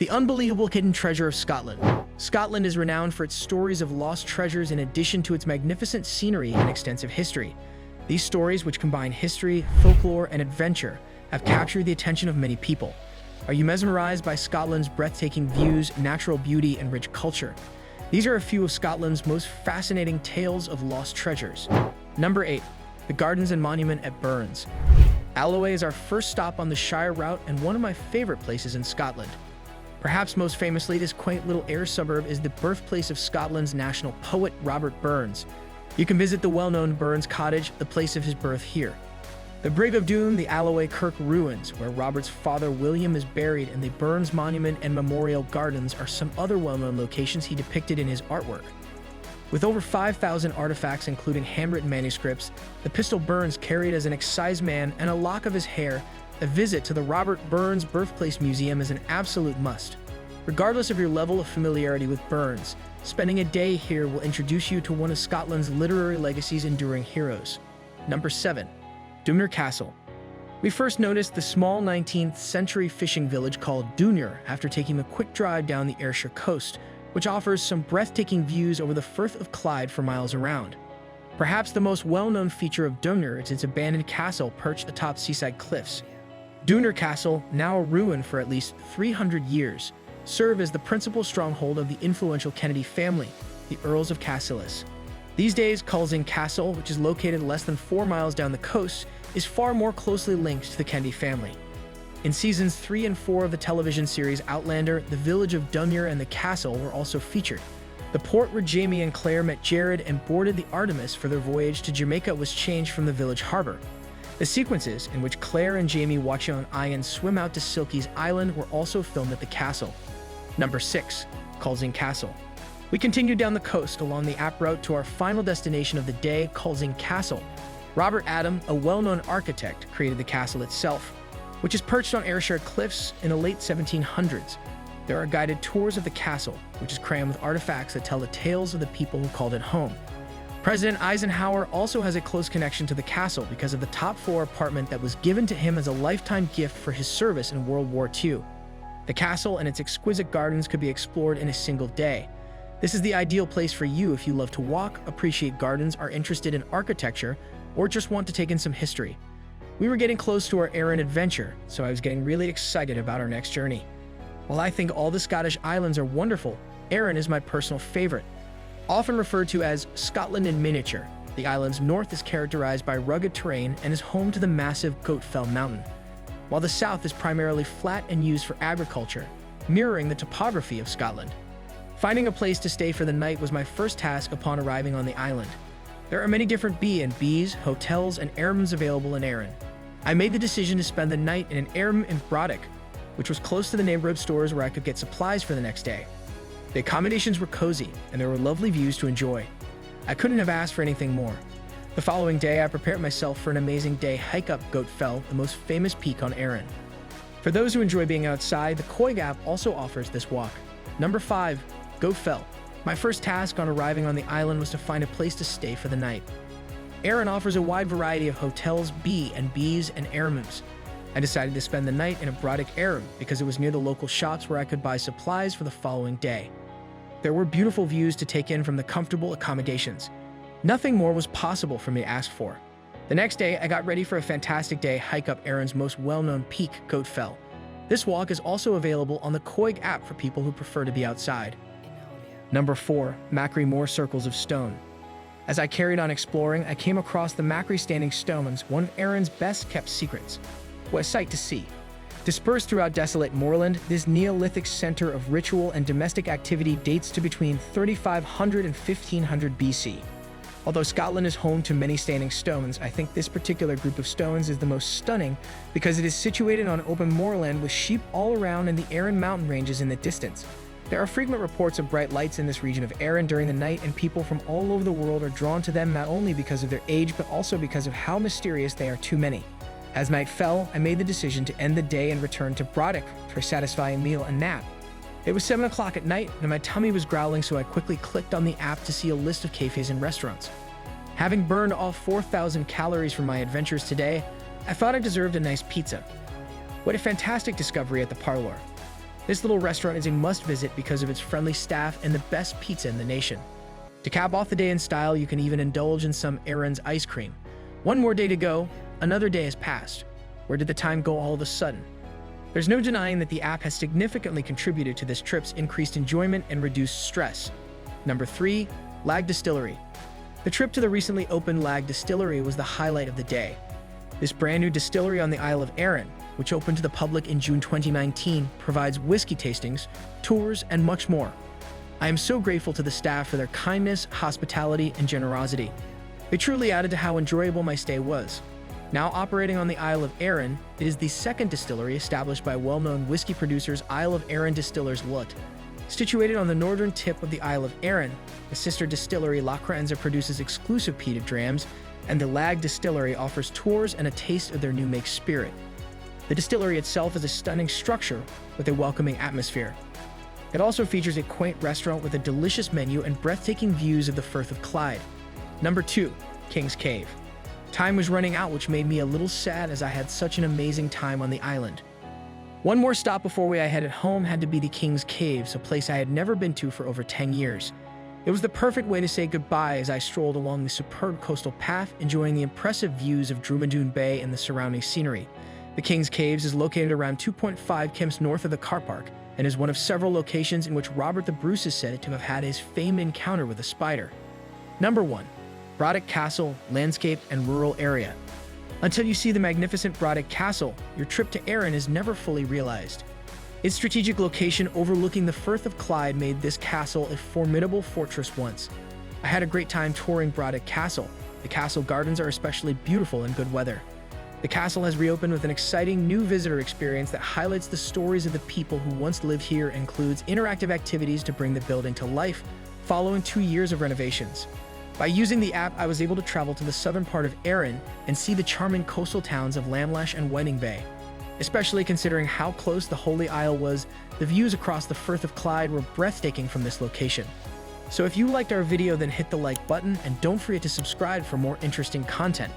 The unbelievable hidden treasure of Scotland. Scotland is renowned for its stories of lost treasures in addition to its magnificent scenery and extensive history. These stories, which combine history, folklore, and adventure, have captured the attention of many people. Are you mesmerized by Scotland's breathtaking views, natural beauty, and rich culture? These are a few of Scotland's most fascinating tales of lost treasures. Number 8. The Gardens and Monument at Burns. Galloway is our first stop on the Shire route and one of my favorite places in Scotland. Perhaps most famously, this quaint little Ayr suburb is the birthplace of Scotland's national poet, Robert Burns. You can visit the well-known Burns Cottage, the place of his birth here. The Brig of Doon, the Galloway Kirk ruins, where Robert's father William is buried, and the Burns Monument and Memorial Gardens are some other well-known locations he depicted in his artwork. With over 5,000 artifacts, including handwritten manuscripts, the pistol Burns carried as an exciseman, and a lock of his hair, a visit to the Robert Burns Birthplace Museum is an absolute must. Regardless of your level of familiarity with Burns, spending a day here will introduce you to one of Scotland's literary legacy's enduring heroes. Number 7. Dunure Castle. We first noticed the small 19th century fishing village called Dunure after taking a quick drive down the Ayrshire coast, which offers some breathtaking views over the Firth of Clyde for miles around. Perhaps the most well-known feature of Dunure is its abandoned castle perched atop seaside cliffs. Dunure Castle, now a ruin for at least 300 years, served as the principal stronghold of the influential Kennedy family, the Earls of Cassilis. These days, Culzean Castle, which is located less than 4 miles down the coast, is far more closely linked to the Kennedy family. In seasons 3 and 4 of the television series Outlander, the village of Dunure and the castle were also featured. The port where Jamie and Claire met Jared and boarded the Artemis for their voyage to Jamaica was changed from the village harbor. The sequences in which Claire and Jamie watch young Ian swim out to Silky's Island were also filmed at the castle. Number 6. Culzean Castle. We continued down the coast along the app route to our final destination of the day, Culzean Castle. Robert Adam, a well-known architect, created the castle itself, which is perched on Ayrshire cliffs in the late 1700s. There are guided tours of the castle, which is crammed with artifacts that tell the tales of the people who called it home. President Eisenhower also has a close connection to the castle because of the top-floor apartment that was given to him as a lifetime gift for his service in World War II. The castle and its exquisite gardens could be explored in a single day. This is the ideal place for you if you love to walk, appreciate gardens, are interested in architecture, or just want to take in some history. We were getting close to our Arran adventure, so I was getting really excited about our next journey. While I think all the Scottish islands are wonderful, Arran is my personal favorite. Often referred to as Scotland in miniature, the island's north is characterized by rugged terrain and is home to the massive Goatfell Mountain, while the south is primarily flat and used for agriculture, mirroring the topography of Scotland. Finding a place to stay for the night was my first task upon arriving on the island. There are many different B&Bs, hotels, and airrooms available in Arran. I made the decision to spend the night in an airroom in Brodick, which was close to the neighborhood stores where I could get supplies for the next day. The accommodations were cozy, and there were lovely views to enjoy. I couldn't have asked for anything more. The following day, I prepared myself for an amazing day hike up Goatfell, the most famous peak on Arran. For those who enjoy being outside, the Coig app also offers this walk. Number 5. Goatfell. My first task on arriving on the island was to find a place to stay for the night. Arran offers a wide variety of hotels, B&Bs, and airrooms. I decided to spend the night in a Brodick airroom because it was near the local shops where I could buy supplies for the following day. There were beautiful views to take in from the comfortable accommodations. Nothing more was possible for me to ask for. The next day, I got ready for a fantastic day hike up Arran's most well-known peak, Goatfell. This walk is also available on the Coig app for people who prefer to be outside. Number 4. Macri Moor Circles of Stone. As I carried on exploring, I came across the Macri Standing Stones, one of Arran's best-kept secrets. What a sight to see. Dispersed throughout desolate moorland, this Neolithic center of ritual and domestic activity dates to between 3500 and 1500 BC. Although Scotland is home to many standing stones, I think this particular group of stones is the most stunning because it is situated on open moorland with sheep all around and the Arran mountain ranges in the distance. There are frequent reports of bright lights in this region of Arran during the night, and people from all over the world are drawn to them not only because of their age but also because of how mysterious they are to many. As night fell, I made the decision to end the day and return to Brodick for a satisfying meal and nap. It was 7 o'clock at night, and my tummy was growling, so I quickly clicked on the app to see a list of cafes and restaurants. Having burned all 4,000 calories from my adventures today, I thought I deserved a nice pizza. What a fantastic discovery at the parlor. This little restaurant is a must-visit because of its friendly staff and the best pizza in the nation. To cap off the day in style, you can even indulge in some Aaron's ice cream. One more day to go, another day has passed. Where did the time go all of a sudden? There's no denying that the app has significantly contributed to this trip's increased enjoyment and reduced stress. Number 3, Lag Distillery. The trip to the recently opened Lag Distillery was the highlight of the day. This brand new distillery on the Isle of Arran, which opened to the public in June 2019, provides whiskey tastings, tours, and much more. I am so grateful to the staff for their kindness, hospitality, and generosity. They truly added to how enjoyable my stay was. Now operating on the Isle of Arran, it is the second distillery established by well-known whiskey producers Isle of Arran Distillers Lut. Situated on the northern tip of the Isle of Arran, the sister distillery La Creanza produces exclusive peated drams, and the Lag Distillery offers tours and a taste of their new make spirit. The distillery itself is a stunning structure with a welcoming atmosphere. It also features a quaint restaurant with a delicious menu and breathtaking views of the Firth of Clyde. Number 2, King's Cave. Time was running out, which made me a little sad as I had such an amazing time on the island. One more stop before we headed home had to be the King's Caves, a place I had never been to for over 10 years. It was the perfect way to say goodbye as I strolled along the superb coastal path, enjoying the impressive views of Drummondune Bay and the surrounding scenery. The King's Caves is located around 2.5 km north of the car park and is one of several locations in which Robert the Bruce is said to have had his famed encounter with a spider. Number 1. Braddock Castle, Landscape and Rural Area. Until you see the magnificent Braddock Castle, your trip to Arran is never fully realized. Its strategic location overlooking the Firth of Clyde made this castle a formidable fortress once. I had a great time touring Braddock Castle. The castle gardens are especially beautiful in good weather. The castle has reopened with an exciting new visitor experience that highlights the stories of the people who once lived here and includes interactive activities to bring the building to life following 2 years of renovations. By using the app, I was able to travel to the southern part of Arran and see the charming coastal towns of Lamlash and Whiting Bay. Especially considering how close the Holy Isle was, the views across the Firth of Clyde were breathtaking from this location. So if you liked our video, then hit the like button and don't forget to subscribe for more interesting content.